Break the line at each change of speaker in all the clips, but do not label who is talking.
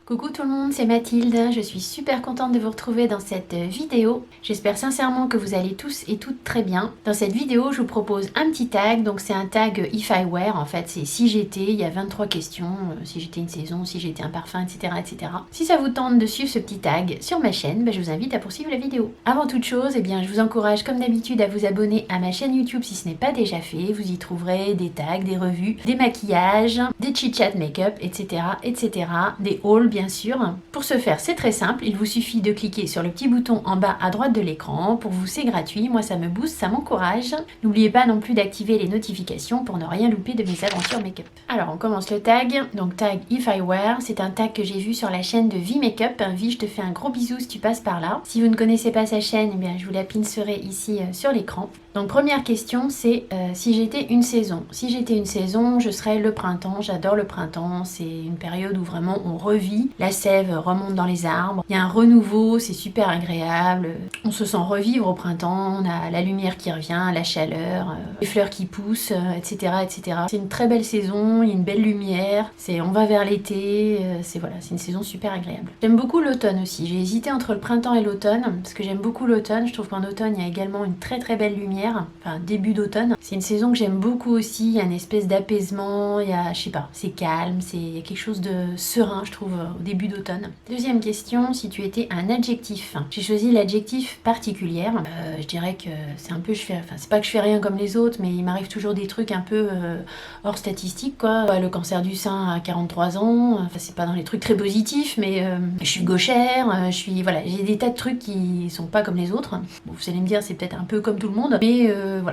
Coucou tout le monde, c'est Mathilde, je suis super contente de vous retrouver dans cette vidéo. J'espère sincèrement que vous allez tous et toutes très bien. Dans cette vidéo, je vous propose un petit tag, donc c'est un tag If I Were, en fait c'est si j'étais, il y a 23 questions, si j'étais une saison, si j'étais un parfum, etc., etc. Si ça vous tente de suivre ce petit tag sur ma chaîne, je vous invite à poursuivre la vidéo. Avant toute chose, je vous encourage comme d'habitude à vous abonner à ma chaîne YouTube si ce n'est pas déjà fait. Vous y trouverez des tags, des revues, des maquillages, des chit-chat make-up, etc., etc., des hauls bien sûr. Pour ce faire, c'est très simple, il vous suffit de cliquer sur le petit bouton en bas à droite de l'écran. Pour vous, c'est gratuit, moi ça me booste, ça m'encourage. N'oubliez pas non plus d'activer les notifications pour ne rien louper de mes aventures make-up. Alors, on commence le tag. Donc, tag If I Were, c'est un tag que j'ai vu sur la chaîne de Vi Makeup. Vi, je te fais un gros bisou si tu passes par là. Si vous ne connaissez pas sa chaîne, je vous la pincerai ici sur l'écran. Donc, première question, c'est si j'étais une saison. Si j'étais une saison, je serais le printemps. J'adore le printemps. C'est une période où vraiment on revit. La sève remonte dans les arbres. Il y a un renouveau, c'est super agréable. On se sent revivre au printemps. On a la lumière qui revient, la chaleur, les fleurs qui poussent, etc., etc. C'est une très belle saison. Il y a une belle lumière. On va vers l'été. C'est une saison super agréable. J'aime beaucoup l'automne aussi. J'ai hésité entre le printemps et l'automne parce que j'aime beaucoup l'automne. Je trouve qu'en automne, il y a également une très très belle lumière. Enfin, début d'automne. C'est une saison que j'aime beaucoup aussi. Il y a une espèce d'apaisement. Il y a, je sais pas, c'est calme. Il y a quelque chose de serein, je trouve, au début d'automne. Deuxième question, si tu étais un adjectif. J'ai choisi l'adjectif particulière. Je dirais que c'est un peu, c'est pas que je fais rien comme les autres, mais il m'arrive toujours des trucs un peu hors statistiques, quoi. Le cancer du sein à 43 ans. Enfin, c'est pas dans les trucs très positifs, mais je suis gauchère. J'ai des tas de trucs qui sont pas comme les autres. Bon, vous allez me dire, c'est peut-être un peu comme tout le monde, mais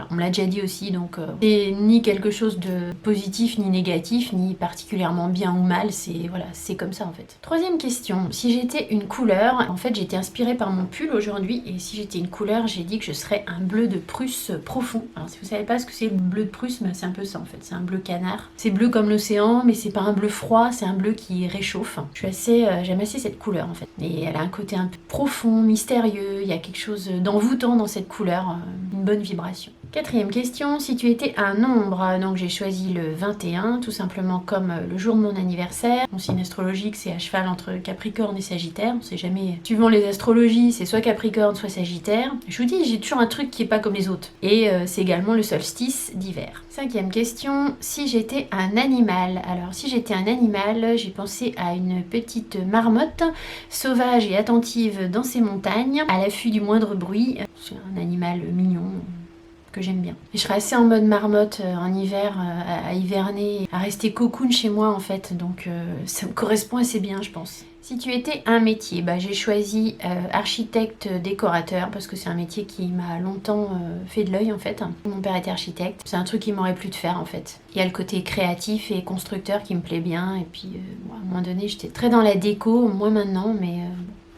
on me l'a déjà dit aussi, donc c'est ni quelque chose de positif ni négatif, ni particulièrement bien ou mal. C'est comme ça en fait. Troisième question, si j'étais une couleur, en fait j'ai été inspirée par mon pull aujourd'hui, et si j'étais une couleur, j'ai dit que je serais un bleu de Prusse profond. Alors si vous savez pas ce que c'est le bleu de Prusse, c'est un peu ça en fait, c'est un bleu canard. C'est bleu comme l'océan, mais c'est pas un bleu froid, c'est un bleu qui réchauffe. J'aime assez cette couleur en fait. Et elle a un côté un peu profond, mystérieux, il y a quelque chose d'envoûtant dans cette couleur, une bonne vibration. Quatrième question, si tu étais un nombre, donc j'ai choisi le 21, tout simplement comme le jour de mon anniversaire. Mon signe astrologique, c'est à cheval entre Capricorne et Sagittaire. On sait jamais, suivant les astrologies, c'est soit Capricorne, soit Sagittaire. Je vous dis, j'ai toujours un truc qui est pas comme les autres. Et c'est également le solstice d'hiver. Cinquième question, si j'étais un animal. Alors, si j'étais un animal, j'ai pensé à une petite marmotte, sauvage et attentive dans ses montagnes, à l'affût du moindre bruit. C'est un animal mignon que j'aime bien. Et je serais assez en mode marmotte en hiver, à hiverner, à rester cocoon chez moi en fait, donc ça me correspond assez bien je pense. Si tu étais un métier, j'ai choisi architecte décorateur parce que c'est un métier qui m'a longtemps fait de l'œil en fait. Mon père était architecte, c'est un truc qui m'aurait plu de faire en fait. Il y a le côté créatif et constructeur qui me plaît bien, et puis à un moment donné j'étais très dans la déco, moins maintenant, mais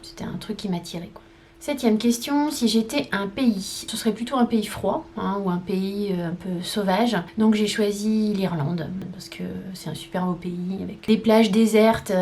c'était un truc qui m'attirait quoi. Septième question, si j'étais un pays, ce serait plutôt un pays froid ou un pays un peu sauvage. Donc j'ai choisi l'Irlande parce que c'est un super beau pays avec des plages désertes,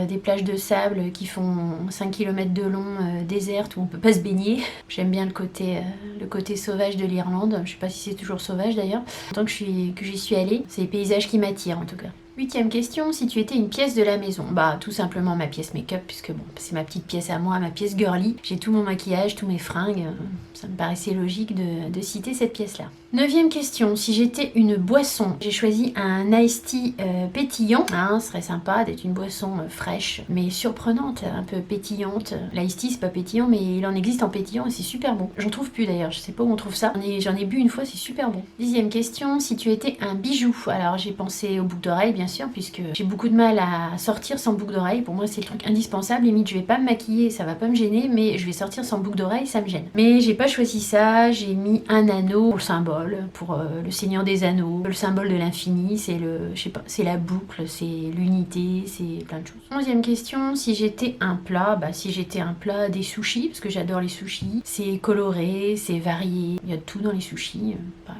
des plages de sable qui font 5 km de long, désertes où on peut pas se baigner. J'aime bien le côté sauvage de l'Irlande. Je sais pas si c'est toujours sauvage d'ailleurs. Tant que j'y suis allée, c'est les paysages qui m'attirent en tout cas. Huitième question, si tu étais une pièce de la maison. Tout simplement ma pièce make-up, puisque c'est ma petite pièce à moi, ma pièce girly. J'ai tout mon maquillage, tous mes fringues. Ça me paraissait logique de citer cette pièce-là. Neuvième question, si j'étais une boisson. J'ai choisi un iced tea pétillant. Ce serait sympa d'être une boisson fraîche, mais surprenante, un peu pétillante. L'iced tea, c'est pas pétillant, mais il en existe en pétillant et c'est super bon. J'en trouve plus d'ailleurs, je sais pas où on trouve ça. J'en ai bu une fois, c'est super bon. Dixième question, si tu étais un bijou. Alors j'ai pensé aux boucles d'oreilles, bien sûr, puisque j'ai beaucoup de mal à sortir sans boucle d'oreille. Pour moi, c'est le truc indispensable. Limite, je vais pas me maquiller, ça va pas me gêner, mais je vais sortir sans boucle d'oreille, ça me gêne. Mais j'ai pas choisi ça, j'ai mis un anneau pour le symbole, pour le Seigneur des Anneaux, le symbole de l'infini, c'est la boucle, c'est l'unité, c'est plein de choses. 11e question, si j'étais un plat, si j'étais un plat, des sushis, parce que j'adore les sushis. C'est coloré, c'est varié, il y a de tout dans les sushis,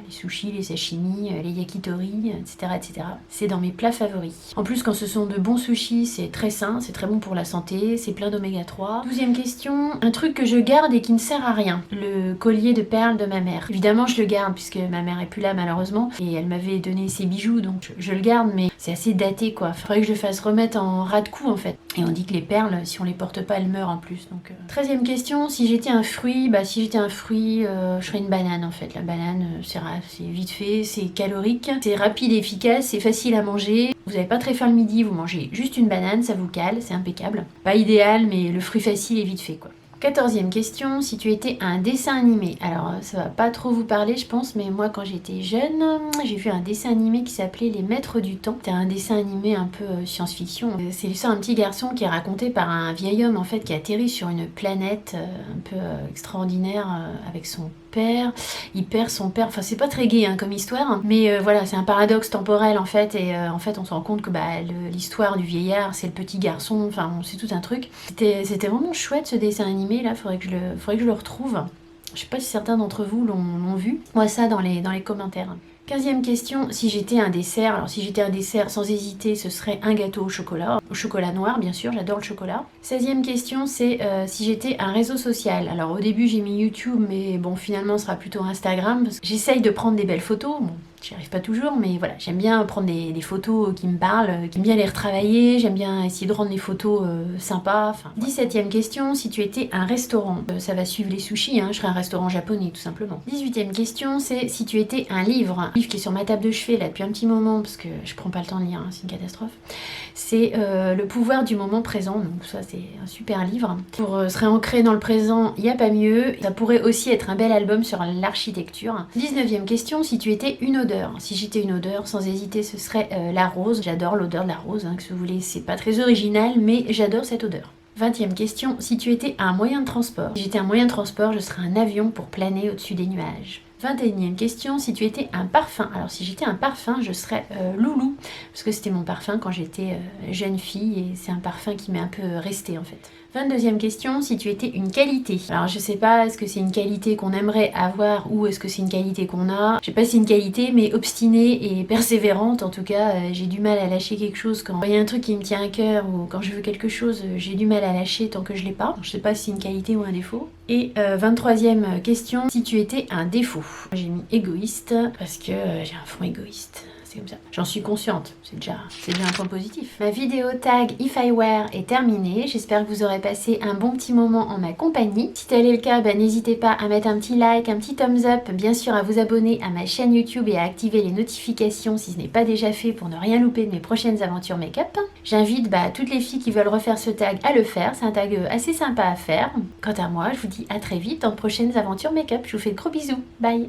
les sushis, les sashimi, les yakitori, etc., etc. C'est dans mes plats favoris. En plus, quand ce sont de bons sushis, c'est très sain, c'est très bon pour la santé, c'est plein d'oméga 3. 12e question, un truc que je garde et qui ne sert à rien. Le collier de perles de ma mère. Évidemment, je le garde puisque ma mère est plus là malheureusement et elle m'avait donné ses bijoux, donc je le garde, mais c'est assez daté quoi. Faudrait que je le fasse remettre en ras de cou en fait. Et on dit que les perles, si on les porte pas, elles meurent en plus. Donc, 13e question, si j'étais un fruit, je serais une banane en fait. La banane, c'est vite fait, c'est calorique, c'est rapide et efficace, c'est facile à manger. Vous n'avez pas très faim le midi, vous mangez juste une banane, ça vous cale, c'est impeccable. Pas idéal, mais le fruit facile est vite fait quoi. 14e question, si tu étais un dessin animé. Alors ça va pas trop vous parler je pense, mais moi quand j'étais jeune, j'ai vu un dessin animé qui s'appelait Les Maîtres du Temps. C'était un dessin animé un peu science-fiction. C'est l'histoire d'un petit garçon qui est raconté par un vieil homme en fait qui atterrit sur une planète un peu extraordinaire avec son père. Il perd son père, enfin c'est pas très gai comme histoire, hein. Mais voilà, c'est un paradoxe temporel en fait, et en fait on se rend compte que l'histoire du vieillard c'est le petit garçon, enfin c'est tout un truc. C'était vraiment chouette ce dessin animé là, faudrait que je le retrouve. Je sais pas si certains d'entre vous l'ont vu. Moi ça dans les commentaires. 15e question, si j'étais un dessert, alors si j'étais un dessert sans hésiter ce serait un gâteau au chocolat noir bien sûr, j'adore le chocolat. 16e question c'est si j'étais un réseau social. Alors au début j'ai mis YouTube mais bon finalement ce sera plutôt Instagram parce que j'essaye de prendre des belles photos. Bon, j'y arrive pas toujours mais voilà, j'aime bien prendre des photos qui me parlent, j'aime bien les retravailler, j'aime bien essayer de rendre les photos sympas. Enfin, 17e question, si tu étais un restaurant, ça va suivre les sushis, je serais un restaurant japonais tout simplement. 18e question c'est si tu étais un livre qui est sur ma table de chevet là depuis un petit moment parce que je prends pas le temps de lire, c'est une catastrophe. C'est Le pouvoir du moment présent, donc ça c'est un super livre. Pour se réancrer dans le présent, il n'y a pas mieux. Ça pourrait aussi être un bel album sur l'architecture. 19e question, si tu étais une odeur. Si j'étais une odeur, sans hésiter, ce serait la rose. J'adore l'odeur de la rose, que vous voulez, c'est pas très original, mais j'adore cette odeur. 20e question, si tu étais un moyen de transport. Si j'étais un moyen de transport, je serais un avion pour planer au-dessus des nuages. 21e question, si tu étais un parfum. Alors si j'étais un parfum, je serais Loulou, parce que c'était mon parfum quand j'étais jeune fille, et c'est un parfum qui m'est un peu resté en fait. 22e question, si tu étais une qualité. Alors je sais pas, est-ce que c'est une qualité qu'on aimerait avoir ou est-ce que c'est une qualité qu'on a. Je sais pas si c'est une qualité, mais obstinée et persévérante, en tout cas, j'ai du mal à lâcher quelque chose quand il y a un truc qui me tient à cœur ou quand je veux quelque chose, j'ai du mal à lâcher tant que je l'ai pas. Je sais pas si c'est une qualité ou un défaut. Et 23e question, si tu étais un défaut. J'ai mis égoïste parce que j'ai un fond égoïste. C'est comme ça. J'en suis consciente, c'est déjà un point positif. Ma vidéo tag If I Were est terminée. J'espère que vous aurez passé un bon petit moment en ma compagnie. Si tel est le cas, n'hésitez pas à mettre un petit like, un petit thumbs up, bien sûr à vous abonner à ma chaîne YouTube et à activer les notifications si ce n'est pas déjà fait pour ne rien louper de mes prochaines aventures make-up. J'invite toutes les filles qui veulent refaire ce tag à le faire. C'est un tag assez sympa à faire. Quant à moi, je vous dis à très vite dans de prochaines aventures make-up. Je vous fais de gros bisous. Bye!